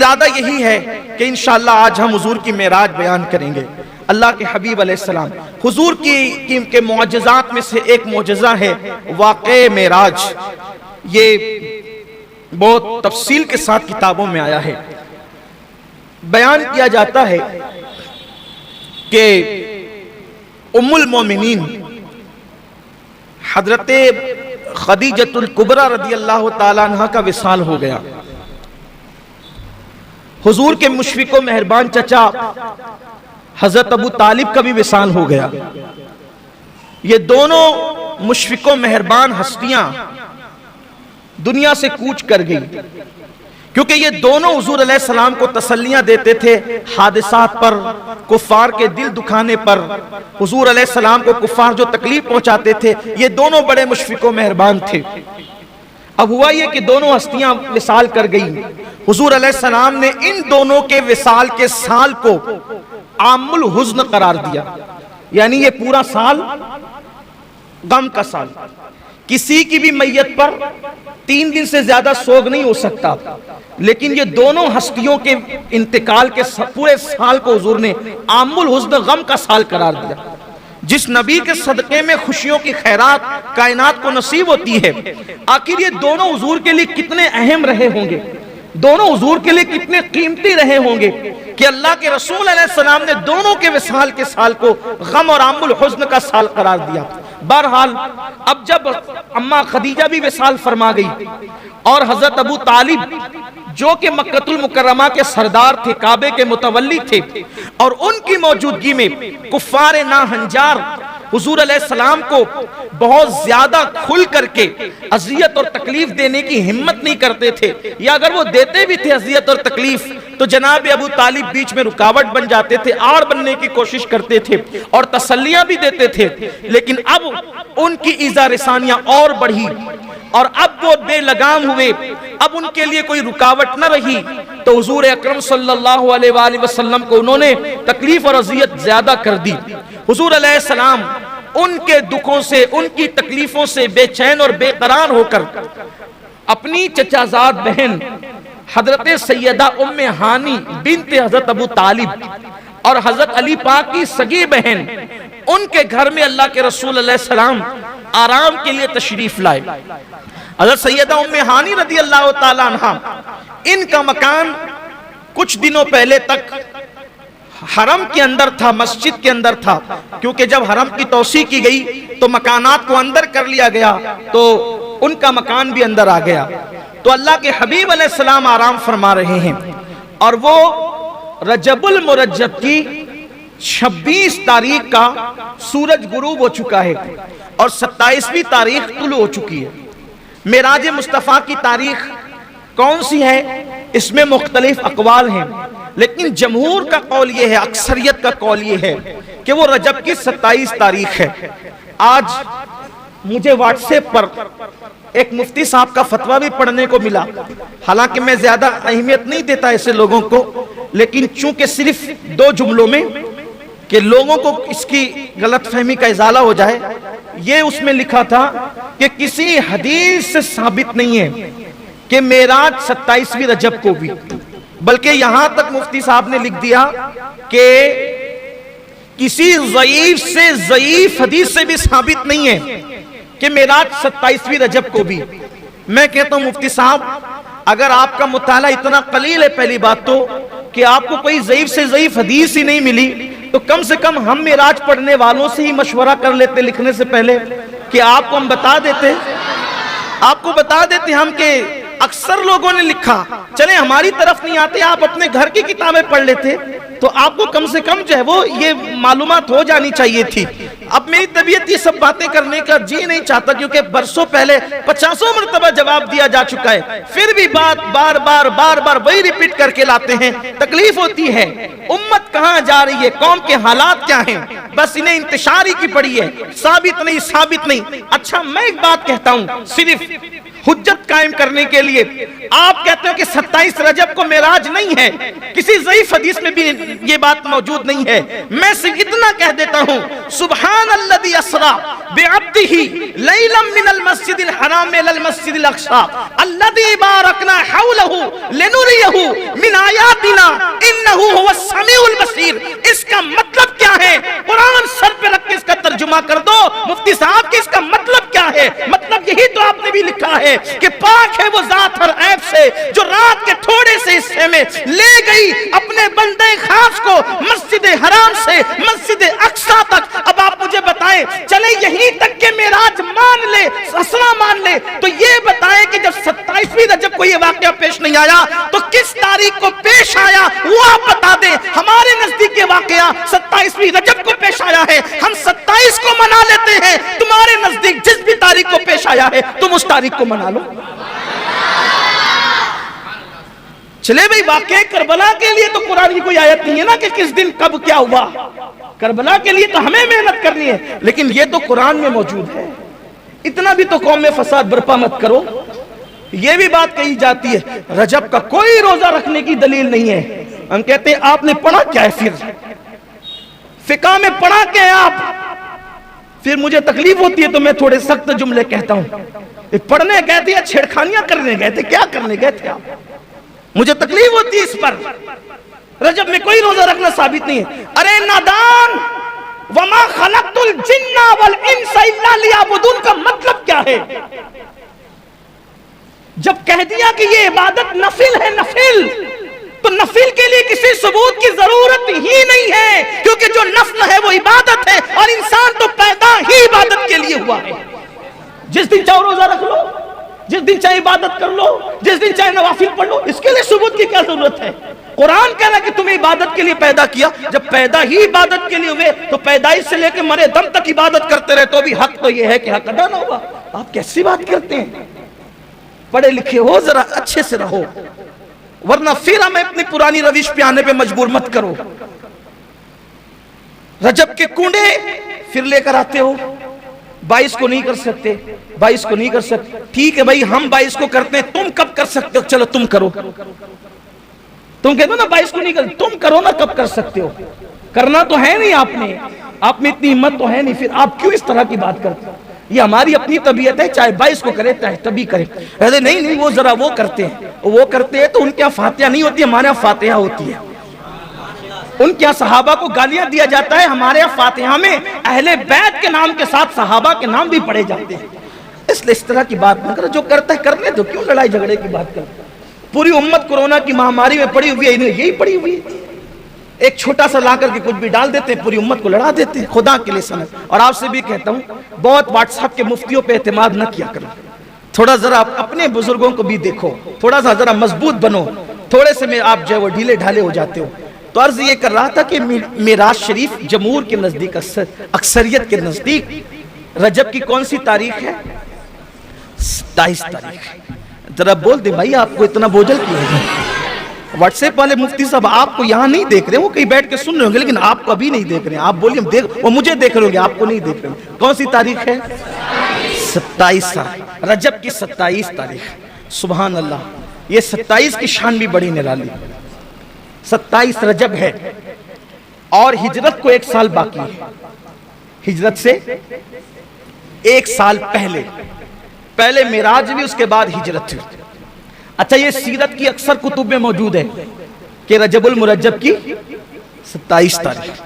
ارادہ یہی ہے کہ انشاءاللہ آج ہم حضور کی معراج بیان کریں گے۔ اللہ کے حبیب علیہ السلام حضور کے معجزات میں سے ایک معجزہ ہے واقعہ معراج۔ یہ بہت تفصیل کے ساتھ کتابوں میں آیا ہے۔ بیان کیا جاتا ہے کہ ام المومنین حضرت خدیجۃ الکبریٰ رضی اللہ تعالیٰ عنہ کا وصال ہو گیا۔ حضور کے مشفق و مہربان چچا حضرت ابو طالب کا بھی وصال ہو گیا۔ یہ دونوں مشفق و مہربان ہستیاں دنیا سے کوچ کر گئی، کیونکہ یہ دونوں حضور علیہ السلام کو تسلیاں دیتے تھے حادثات پر، کفار کے دل دکھانے پر۔ حضور علیہ السلام کو کفار جو تکلیف پہنچاتے تھے، یہ دونوں بڑے مشفق و مہربان تھے۔ اب ہوا یہ کہ دونوں ہستیاں وصال کر گئی۔ حضور علیہ السلام نے ان دونوں کے وصال کے سال کو عام الحزن قرار دیا، یعنی یہ پورا سال غم کا سال۔ کسی کی بھی میت پر 3 دن سے زیادہ سوگ نہیں ہو سکتا، لیکن یہ دونوں ہستیوں کے انتقال کے پورے سال کو حضور نے عام الحزن غم کا سال قرار دیا۔ جس نبی کے صدقے میں خوشیوں کی خیرات کائنات کو نصیب ہوتی ہے، آخر یہ دونوں حضور کے لیے کتنے اہم رہے ہوں گے، دونوں حضور کے لیے کتنے قیمتی رہے ہوں گے کہ اللہ کے رسول علیہ السلام نے دونوں کے وصال کے سال کو غم اور عام الحزن کا سال قرار دیا۔ بہرحال اب جب اماں خدیجہ بھی وصال فرما گئی اور حضرت ابو طالب جو کہ مکہ المکرمہ کے سردار تھے، کعبے کے متولی تھے، اور ان کی موجودگی میں کفار ناہنجار حضور علیہ السلام کو بہت زیادہ کھل کر کے اذیت اور تکلیف دینے کی ہمت نہیں کرتے تھے، یا اگر وہ دیتے بھی تھے اذیت اور تکلیف تو جناب ابو طالب بیچ میں رکاوٹ بن جاتے تھے، آڑ بننے کی کوشش کرتے تھے اور تسلیاں بھی دیتے تھے۔ لیکن اب ان کی ایذا رسانیاں اور بڑھی اور اب وہ بے لگام ہوئے، اب ان کے لیے کوئی رکاوٹ نہ رہی، تو حضور اکرم صلی اللہ علیہ وآلہ وسلم کو انہوں نے تکلیف اور اذیت زیادہ کر دی۔ حضور علیہ السلام ان کے دکھوں سے، ان کی تکلیفوں سے بے چین اور بے قرار ہو کر اپنی چچا زاد بہن حضرت سیدہ ام ہانی بنت حضرت ابو طالب اور حضرت علی پاک کی سگی بہن، ان کے گھر میں اللہ کے رسول علیہ السلام آرام کے لیے تشریف لائے۔ حضرت سیدہ ام ہانی رضی اللہ تعالیٰ عنہ، ان کا مکان کچھ دنوں پہلے تک حرم کے اندر تھا، مسجد کے اندر تھا، کیونکہ جب حرم کی توسیع کی گئی تو مکانات کو اندر کر لیا گیا، تو ان کا مکان بھی اندر آ گیا۔ تو اللہ کے حبیب علیہ السلام آرام فرما رہے ہیں، اور وہ رجب المرجب کی 26 تاریخ کا سورج غروب ہو چکا ہے اور 27ویں تاریخ طلوع ہو چکی ہے۔ معراج مصطفیٰ کی تاریخ کون سی ہے، اس میں مختلف اقوال ہیں، لیکن جمہور کا قول یہ ہے، اکثریت کا قول یہ ہے کہ وہ رجب کی 27 تاریخ ہے۔ آج مجھے واٹس ایپ پر ایک مفتی صاحب کا فتویٰ بھی پڑھنے کو ملا، حالانکہ میں زیادہ اہمیت نہیں دیتا ایسے لوگوں کو، لیکن چونکہ صرف 2 جملوں میں کہ لوگوں کو اس کی غلط فہمی کا ازالہ ہو جائے، یہ اس میں لکھا تھا کہ کسی حدیث سے ثابت نہیں ہے کہ معراج 27ویں رجب کو بھی، بلکہ یہاں تک مفتی صاحب نے لکھ دیا کہ کسی ضعیف سے ضعیف حدیث سے بھی ثابت نہیں ہے کہ معراج 27ویں رجب کو بھی۔ میں کہتا ہوں مفتی صاحب، اگر آپ کا مطالعہ اتنا قلیل ہے، پہلی بات تو کہ آپ کو کوئی ضعیف سے ضعیف حدیث ہی نہیں ملی، تو کم سے کم ہم معراج پڑھنے والوں سے ہی مشورہ کر لیتے لکھنے سے پہلے کہ آپ کو ہم بتا دیتے، آپ کو بتا دیتے ہم کہ اکثر لوگوں نے لکھا، چلیں ہماری طرف نہیں آتے، آپ اپنے گھر کی کتابیں پڑھ لیتے تو آپ کو کم سے کم جو ہے وہ یہ معلومات ہو جانی چاہیے تھی۔ اب میری طبیعت یہ سب باتیں کرنے کا جی نہیں چاہتا، کیونکہ برسوں پہلے 50 مرتبہ جواب دیا جا چکا ہے، پھر بھی بات بار بار وہی ریپیٹ کر کے لاتے ہیں، تکلیف ہوتی ہے۔ امت کہاں جا رہی ہے، قوم کے حالات کیا ہیں، بس انہیں انتشاری کی پڑی ہے، ثابت نہیں۔ اچھا میں ایک بات کہتا ہوں، صرف حجت قائم کرنے کے لیے آپ کہتے ہو کہ 27 رجب کو معراج نہیں ہے، کسی ضعیف حدیث میں بھی یہ بات موجود نہیں ہے۔ میں صرف اتنا کہہ دیتا ہوں، سبحان الذی اسری بعبدہ لیلا من المسجد الحرام الی المسجد الاقصی الذی بارکنا حولہ لنریہ من آیاتنا انہ هو السمیع البصیر۔ اس کا مطلب کیا ہے؟ قرآن سر پہ رکھ کے اس کا ترجمہ کر دو مفتی صاحب کہ اس کا مطلب کیا ہے؟ مطلب یہی تو آپ نے بھی لکھا ہے کہ پاک ہے وہ ذات ہر عیب سے جو رات کے تھوڑے سے حصے میں لے گئی اپنے بندے خاص کو مسجد حرام سے مسجد اقصی تک۔ اب آپ مجھے بتائیں، چلے یہیں تک کہ معراج مان لے، اسرا مان لے، تو یہ بتائیں کہ جب 27ویں رجب کو یہ واقعہ پیش نہیں آیا تو کس تاریخ کو پیش آیا وہ آپ بتا دیں۔ ہمارے نزدیک یہ واقعہ 27ویں رجب کو پیش آیا ہے، ہم 27 کو منا لیتے ہیں۔ تمہارے نزدیک جس بھی تاریخ کو پیش آیا ہے تم اس تاریخ کو منا لو۔ چلے بھئی واقعہ کربلا کے لیے تو قرآن کی کوئی آیت نہیں ہے نا کہ کس دن کب کیا ہوا، کربلا کے لیے تو ہمیں محنت کرنی ہے، لیکن یہ تو قرآن میں موجود ہے۔ اتنا بھی تو قوم میں فساد برپا مت کرو۔ یہ بھی بات کہی جاتی ہے رجب کا کوئی روزہ رکھنے کی دلیل نہیں ہے۔ ہم کہتے ہیں آپ نے پڑھا کیا ہے؟ پھر فقہ میں پڑھا کیا ہے آپ؟ پھر مجھے تکلیف ہوتی ہے تو میں تھوڑے سخت جملے کہتا ہوں، پڑھنے گئے تھے یا چھیڑخانیاں کرنے گئے تھے؟ کیا کرنے گئے تھے آپ؟ مجھے تکلیف ہوتی ہے اس پر۔ رجب میں کوئی روزہ رکھنا ثابت نہیں ہے۔ ارے نادان، وما خلقت الجن والانس الا لیعبدون کا مطلب کیا ہے؟ جب کہہ دیا کہ یہ عبادت نفل ہے، نفل، تو نفل کے لیے کسی ثبوت کی ضرورت ہی نہیں ہے، کیونکہ جو نفل ہے وہ عبادت ہے، اور انسان تو پیدا ہی عبادت کے لیے ہوا ہے۔ جس دن چاہو روزہ رکھ لو، جس دن چاہے عبادت کر لو، جس دن چاہے نوافل پڑھ لو، اس کے لیے ثبوت کی کیا ضرورت ہے؟ قرآن کہہ رہا ہے کہ تمہیں عبادت کے لیے پیدا کیا۔ جب پیدا ہی عبادت کے لیے ہوئے تو پیدائش سے لے کے مرے دم تک عبادت کرتے رہے، تو بھی حق تو یہ ہے کہ حق ادا نہ ہوا۔ آپ کیسی بات کرتے ہیں؟ پڑھے لکھے ہو، ذرا اچھے سے رہو، ورنہ پھر ہمیں اپنی پرانی روش پہ آنے پہ مجبور مت کرو۔ رجب کے کنڈے پھر لے کر آتے ہو، 22 کو نہیں کر سکتے، 22 کو نہیں کر سکتے، ٹھیک ہے بھائی ہم 22 کو کرتے ہیں، تم کب کر سکتے ہو؟ چلو تم کرو۔ تم کہتے ہو نا 22 کو نہیں کر، تم کرو نا، کب کر سکتے ہو؟ کرنا تو ہے نہیں آپ میں اتنی ہمت تو ہے نہیں، پھر آپ کیوں اس طرح کی بات کرتے ہو؟ یہ ہماری اپنی طبیعت ہے، چاہے 22 کو کرے چاہے تبھی کرے۔ کہتے نہیں وہ ذرا وہ کرتے ہیں تو ان کے یہاں فاتحہ نہیں ہوتی، ہمارے یہاں فاتحہ ہوتی ہے۔ ان کے یہاں صحابہ کو گالیاں دیا جاتا ہے، ہمارے یہاں فاتحہ میں اہل بیت کے نام کے ساتھ صحابہ کے نام بھی پڑھے جاتے ہیں۔ اس لیے اس طرح کی بات نہ کرو، جو کرتا ہے کرنے دو، کیوں لڑائی جھگڑے کی بات کرتے؟ پوری امت کورونا کی مہاماری میں پڑی ہوئی ہے، یہی پڑی ہوئی ہے۔ ایک چھوٹا سا لا کر کے کچھ بھی ڈال دیتے ہیں، پوری امت کو لڑا دیتے ہیں۔ خدا کے لیے سمجھ، اور آپ سے بھی کہتا ہوں بہت واٹس ایپ کے مفتیوں پہ اعتماد نہ کیا کرو، تھوڑا ذرا اپنے بزرگوں کو بھی دیکھو، تھوڑا سا ذرا مضبوط بنو، تھوڑے سے میں آپ جو ہے وہ ڈھیلے ڈھالے ہو جاتے ہو۔ تو عرض یہ کر رہا تھا کہ معراج شریف جمہور کے نزدیک، اکثریت کے نزدیک رجب کی کون سی تاریخ ہے؟ 27 تاریخ۔ ذرا بول دیں بھائی، آپ کو اتنا بوجھل کیوں ہے؟ واٹس ایپ والے مفتی صاحب آپ کو یہاں نہیں دیکھ رہے، وہ کہیں بیٹھ کے سن رہے ہوں گے، لیکن آپ کو ابھی نہیں دیکھ رہے ہیں۔ آپ بولیے، وہ مجھے دیکھ رہے ہوں گے، آپ کو نہیں دیکھ رہے ہیں۔ کون سی تاریخ ہے؟ 27 رجب کی 27 تاریخ۔ سبحان اللہ، یہ 27 کی شان بھی بڑی نرالی۔ 27 رجب ہے اور ہجرت کو 1 سال باقی ہے، ہجرت سے 1 سال پہلے معراج بھی، اس کے بعد ہجرت ہوئی۔ اچھا، یہ سیرت کی اکثر کتب میں موجود ہے کہ رجب المرجب کی 27 تاریخ۔